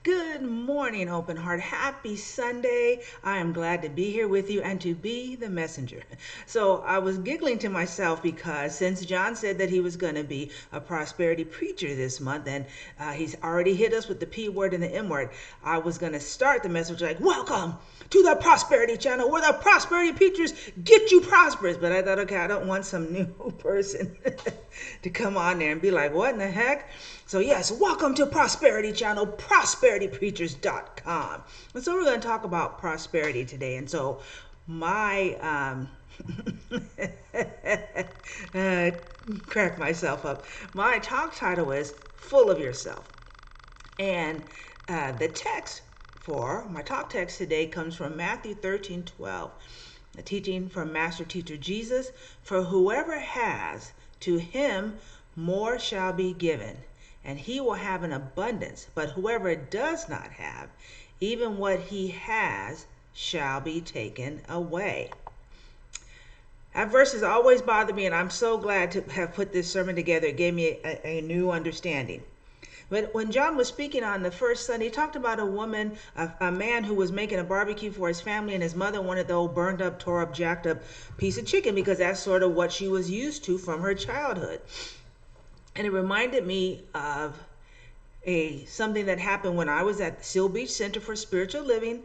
Good morning, Open Heart. Happy Sunday. I am glad to be here with you and to be the messenger. So I was giggling to myself because since John said that he was going to be a prosperity preacher this month, and he's already hit us with the P word and the M word, I was going to start the message like, welcome to the Prosperity Channel where the prosperity preachers get you prosperous. But I thought, okay, I don't want some new person to come on there and be like, what in the heck? So yes, welcome to Prosperity Channel, prosperitypreachers.com. And so we're going to talk about prosperity today. And so my crack myself up. My talk title is Full of Yourself. And the text for my talk text today comes from Matthew 13:12. A teaching from Master Teacher Jesus. For whoever has, to him more shall be given, and he will have an abundance. But whoever does not have, even what he has shall be taken away. That verse has always bothered me, and I'm so glad to have put this sermon together. It gave me a new understanding. But when John was speaking on the first Sunday, he talked about a man who was making a barbecue for his family, and his mother wanted the old burned up, tore up, jacked up piece of chicken because that's sort of what she was used to from her childhood. And it reminded me of something that happened when I was at Seal Beach Center for Spiritual Living.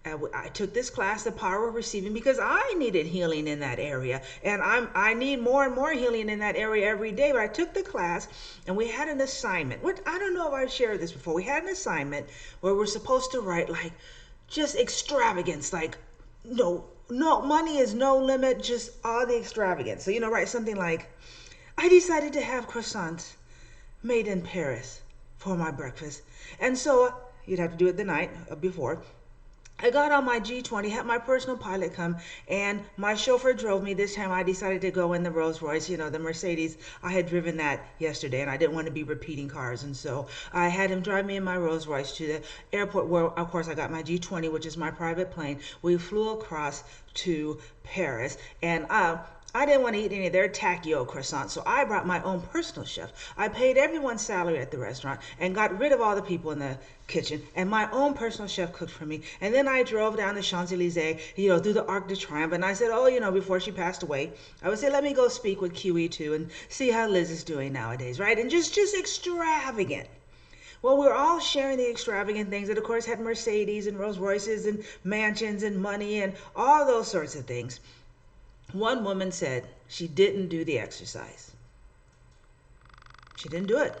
I took this class, The Power of Receiving, because I needed healing in that area. And I need more and more healing in that area every day. But I took the class and we had an assignment. I don't know if I've shared this before. We had an assignment where we're supposed to write like just extravagance, like no, money is no limit, just all the extravagance. So, write something like, I decided to have croissants made in Paris for my breakfast. And so you'd have to do it the night before. I got on my G20, had my personal pilot come, and my chauffeur drove me. This time I decided to go in the Rolls Royce, the Mercedes. I had driven that yesterday, and I didn't want to be repeating cars. And so I had him drive me in my Rolls Royce to the airport where, of course, I got my G20, which is my private plane. We flew across to Paris, and I didn't want to eat any of their tacky old croissants, so I brought my own personal chef. I paid everyone's salary at the restaurant and got rid of all the people in the kitchen, and my own personal chef cooked for me. And then I drove down the Champs-Elysees, through the Arc de Triomphe, and I said, before she passed away, I would say, let me go speak with QE2 and see how Liz is doing nowadays, right? And just extravagant. Well, we're all sharing the extravagant things that, of course, had Mercedes and Rolls Royces and mansions and money and all those sorts of things. One woman said she didn't do the exercise. She didn't do it.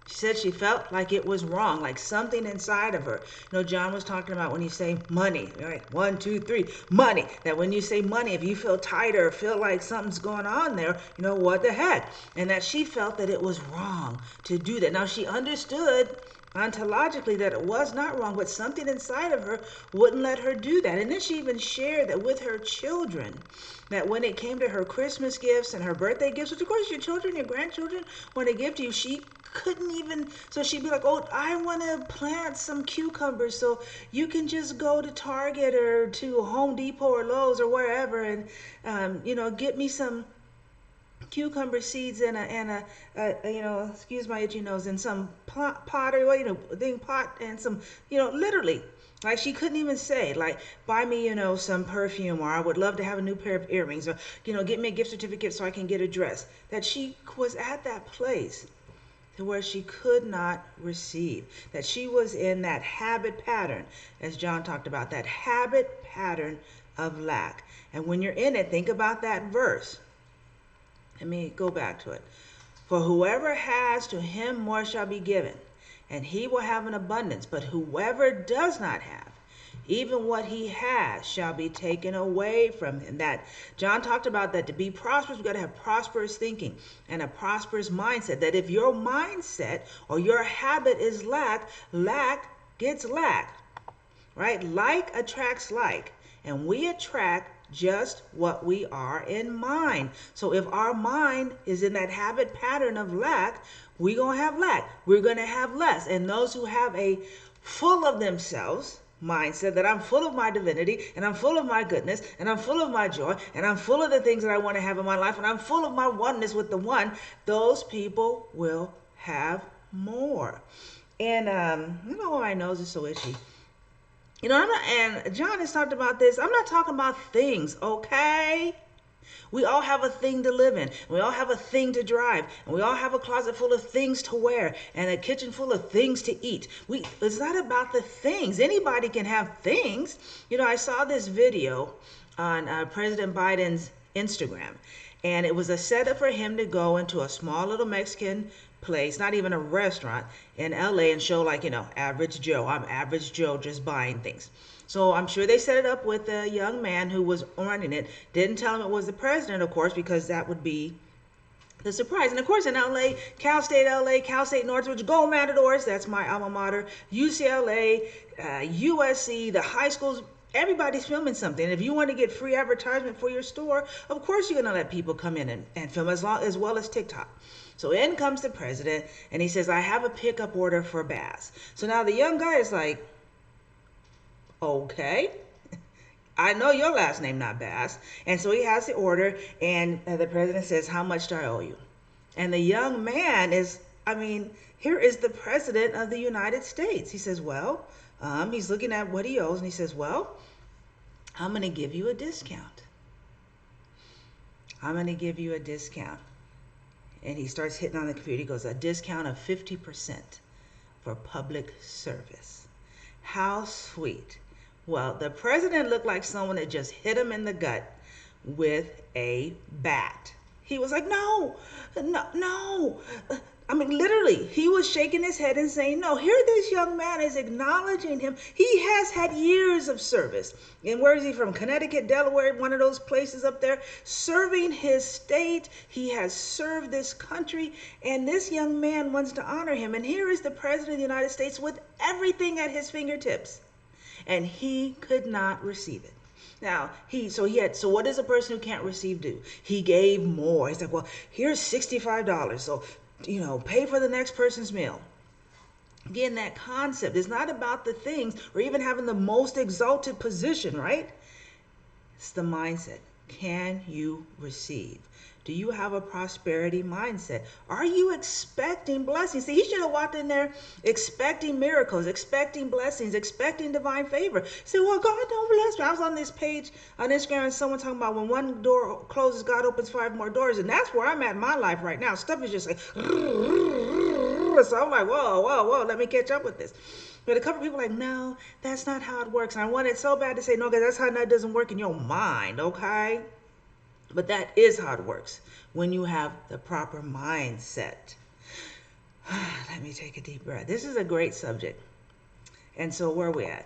She said she felt like it was wrong, like something inside of her. John was talking about when you say money, right? 1, 2, 3, money. That when you say money, if you feel tighter, feel like something's going on there, what the heck? And that she felt that it was wrong to do that. Now, she understood ontologically that it was not wrong, but something inside of her wouldn't let her do that. And then she even shared that with her children, that when it came to her Christmas gifts and her birthday gifts, which of course your children, your grandchildren want to give to you, she couldn't even, so she'd be like, oh, I want to plant some cucumbers, so you can just go to Target or to Home Depot or Lowe's or wherever and get me some cucumber seeds and excuse my itchy nose, and some pot or pot and some, literally, like she couldn't even say, like, buy me, some perfume, or I would love to have a new pair of earrings, or, get me a gift certificate so I can get a dress. That she was at that place to where she could not receive, that she was in that habit pattern, as John talked about, that habit pattern of lack. And when you're in it, think about that verse. Let me go back to it. For whoever has, to him more shall be given, and he will have an abundance. But whoever does not have, even what he has shall be taken away from him. That John talked about, that to be prosperous, we've got to have prosperous thinking and a prosperous mindset. That if your mindset or your habit is lack gets lack, right? Like attracts like, and we attract just what we are in mind. So if our mind is in that habit pattern of lack, we're going to have lack. We're going to have less. And those who have a full of themselves mindset, that I'm full of my divinity, and I'm full of my goodness, and I'm full of my joy, and I'm full of the things that I want to have in my life, and I'm full of my oneness with the one, those people will have more. And I don't know why my nose is so itchy. You know, I'm not, and John has talked about this. I'm not talking about things, okay? We all have a thing to live in. We all have a thing to drive. And we all have a closet full of things to wear and a kitchen full of things to eat. It's not about the things. Anybody can have things. You know, I saw this video on President Biden's Instagram, and it was a setup for him to go into a small little Mexican place, not even a restaurant, in LA and show, like, you know, average Joe. I'm average Joe just buying things. So I'm sure they set it up with a young man who was running it. Didn't tell him it was the president, of course, because that would be the surprise. And of course, in LA, Cal State LA, Cal State Northridge, Go Matadors, that's my alma mater, UCLA, USC, the high schools, everybody's filming something. If you want to get free advertisement for your store, of course you're going to let people come in and film as well as TikTok. So in comes the president, and he says, I have a pickup order for Bass. So now the young guy is like, okay, I know your last name, not Bass. And so he has the order, and the president says, how much do I owe you? And the young man is, I mean, here is the president of the United States. He says, well, he's looking at what he owes, and he says, well, I'm going to give you a discount. I'm going to give you a discount. And he starts hitting on the computer. He goes, a discount of 50% for public service. How sweet. Well, the president looked like someone that just hit him in the gut with a bat. He was like, no, no, no. I mean, literally, he was shaking his head and saying, no. Here this young man is acknowledging him. He has had years of service. And where is he from? Connecticut, Delaware, one of those places up there, serving his state. He has served this country, and this young man wants to honor him. And here is the president of the United States with everything at his fingertips. And he could not receive it. Now, so what does a person who can't receive do? He gave more. He's like, well, here's $65. So, you know, pay for the next person's meal. Again, that concept is not about the things or even having the most exalted position, right? It's the mindset. Can you receive? Do you have a prosperity mindset? Are you expecting blessings? See, he should have walked in there expecting miracles, expecting blessings, expecting divine favor. He said, well, God don't bless me. I was on this page on Instagram and someone talking about when one door closes, God opens 5 more doors. And that's where I'm at in my life right now. Stuff is just like, so I'm like, whoa, let me catch up with this. But a couple of people are like, no, that's not how it works. And I wanted so bad to say, no, because that's how that doesn't work in your mind, okay? But that is how it works when you have the proper mindset. Let me take a deep breath. This is a great subject. And so where are we at?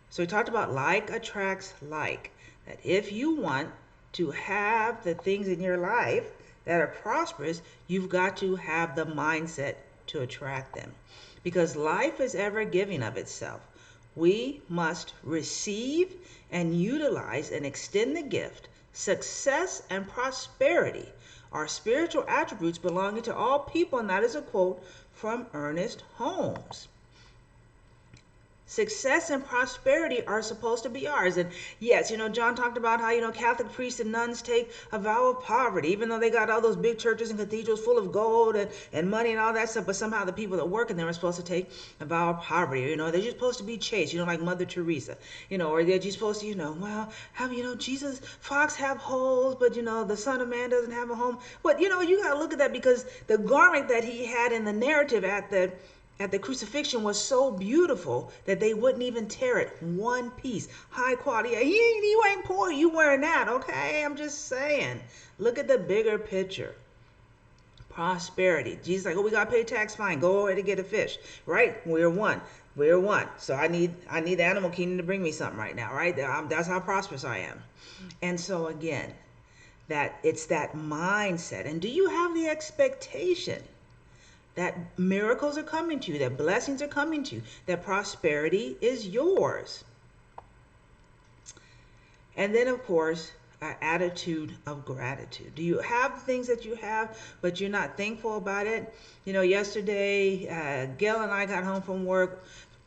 So we talked about like attracts like. That if you want to have the things in your life that are prosperous, you've got to have the mindset to attract them. Because life is ever giving of itself. We must receive and utilize and extend the gift. Success and prosperity are spiritual attributes belonging to all people, and that is a quote from Ernest Holmes. Success and prosperity are supposed to be ours. And yes, you know, John talked about how, you know, Catholic priests and nuns take a vow of poverty, even though they got all those big churches and cathedrals full of gold and money and all that stuff. But somehow the people that work in them are supposed to take a vow of poverty. You know, they're just supposed to be chaste, you know, like Mother Teresa, you know, or they're just supposed to, you know, well, have, you know, Jesus, fox have holes, but, you know, the Son of Man doesn't have a home. But, you know, you got to look at that because the garment that he had in the narrative at the crucifixion was so beautiful that they wouldn't even tear it one piece. High quality. You ain't poor, you wearing that, okay? I'm just saying. Look at the bigger picture. Prosperity. Jesus like, oh, we got to pay tax, fine. Go away to get a fish, right? We're one. So I need the animal kingdom to bring me something right now, right? That's how prosperous I am. And so again, that it's that mindset. And do you have the expectation that miracles are coming to you, that blessings are coming to you, that prosperity is yours? And then, of course, an attitude of gratitude. Do you have the things that you have, but you're not thankful about it? You know, yesterday, Gail and I got home from work.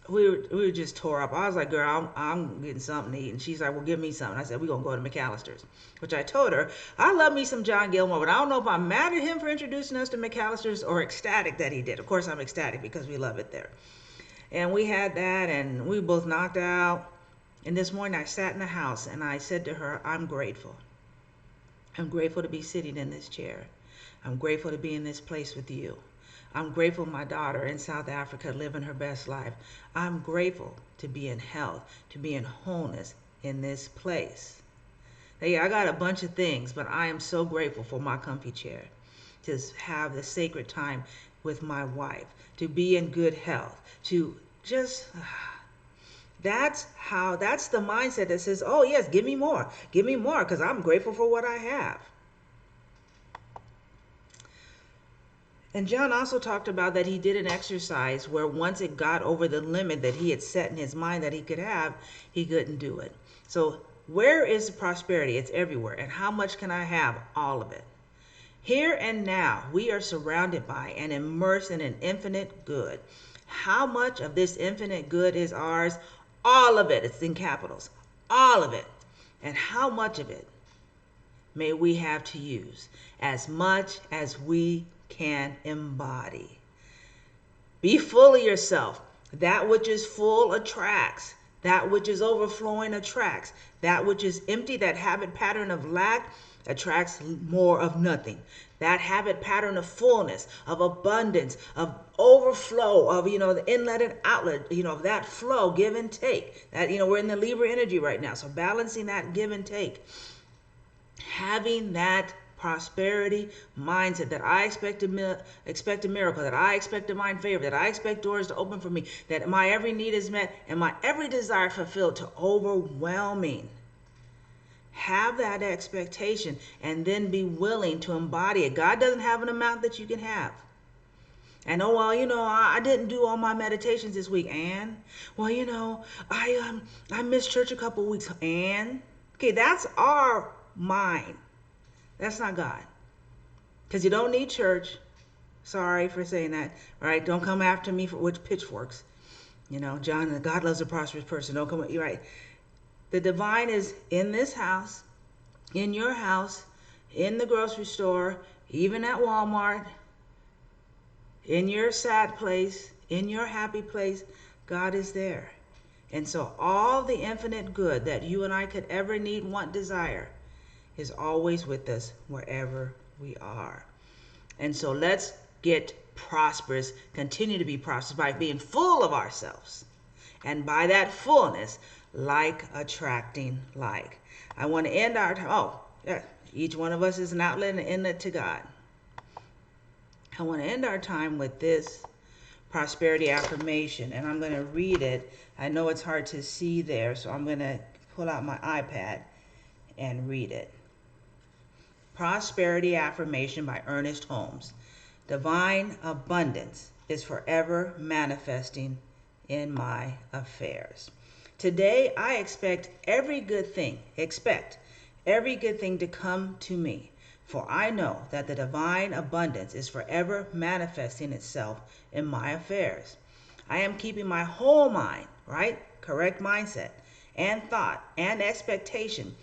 We were just tore up. I was like, girl, I'm getting something to eat. And she's like, well, give me something. I said, we're going to go to McAllister's, which I told her, I love me some John Gilmore, but I don't know if I'm mad at him for introducing us to McAllister's or ecstatic that he did. Of course, I'm ecstatic because we love it there. And we had that, and we both knocked out. And this morning I sat in the house and I said to her, I'm grateful. I'm grateful to be sitting in this chair. I'm grateful to be in this place with you. I'm grateful my daughter in South Africa living her best life. I'm grateful to be in health, to be in wholeness in this place. Hey, I got a bunch of things, but I am so grateful for my comfy chair, to have the sacred time with my wife, to be in good health, to just, that's the mindset that says, oh yes, give me more, because I'm grateful for what I have. And John also talked about that he did an exercise where once it got over the limit that he had set in his mind that he could have, he couldn't do it. So where is the prosperity? It's everywhere. And how much can I have? All of it. Here and now, we are surrounded by and immersed in an infinite good. How much of this infinite good is ours? All of it. It's in capitals. All of it. And how much of it may we have to use? As much as we can embody. Be full of yourself. That which is full attracts. That which is overflowing attracts. That which is empty, that habit pattern of lack, attracts more of nothing. That habit pattern of fullness, of abundance, of overflow, of, the inlet and outlet, that flow, give and take. That, we're in the Libra energy right now. So balancing that give and take. Having that prosperity mindset that I expect a miracle, that I expect divine favor, that I expect doors to open for me, that my every need is met and my every desire fulfilled, to overwhelming. Have that expectation and then be willing to embody it. God doesn't have an amount that you can have. And I didn't do all my meditations this week. And I missed church a couple weeks. And okay, that's our mind. That's not God. Because you don't need church. Sorry for saying that. All right, don't come after me with pitchforks. John, God loves a prosperous person. Don't come. You're right. The divine is in this house, in your house, in the grocery store, even at Walmart, in your sad place, in your happy place. God is there. And so all the infinite good that you and I could ever need, want, desire, is always with us wherever we are. And so let's get prosperous, continue to be prosperous by being full of ourselves. And by that fullness, like attracting like. I want to end our each one of us is an outlet and an inlet to God. I want to end our time with this prosperity affirmation, and I'm going to read it. I know it's hard to see there, so I'm going to pull out my iPad and read it. Prosperity Affirmation by Ernest Holmes. Divine abundance is forever manifesting in my affairs. Today, I expect every good thing to come to me, for I know that the divine abundance is forever manifesting itself in my affairs. I am keeping my whole mind, correct mindset, and thought and expectation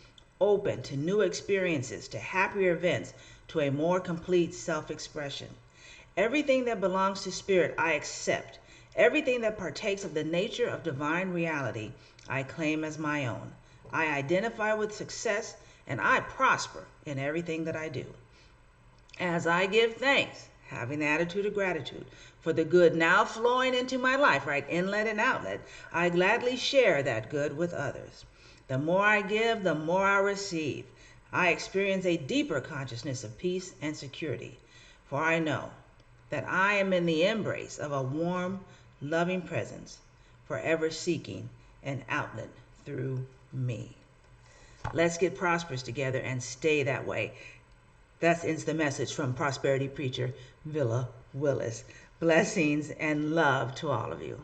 open to new experiences, to happier events, to a more complete self-expression. Everything that belongs to spirit, I accept. Everything that partakes of the nature of divine reality, I claim as my own. I identify with success, and I prosper in everything that I do. As I give thanks, having the attitude of gratitude for the good now flowing into my life, inlet and outlet, I gladly share that good with others. The more I give, the more I receive. I experience a deeper consciousness of peace and security, for I know that I am in the embrace of a warm, loving presence, forever seeking an outlet through me. Let's get prosperous together and stay that way. That ends the message from Prosperity Preacher Villa Willis. Blessings and love to all of you.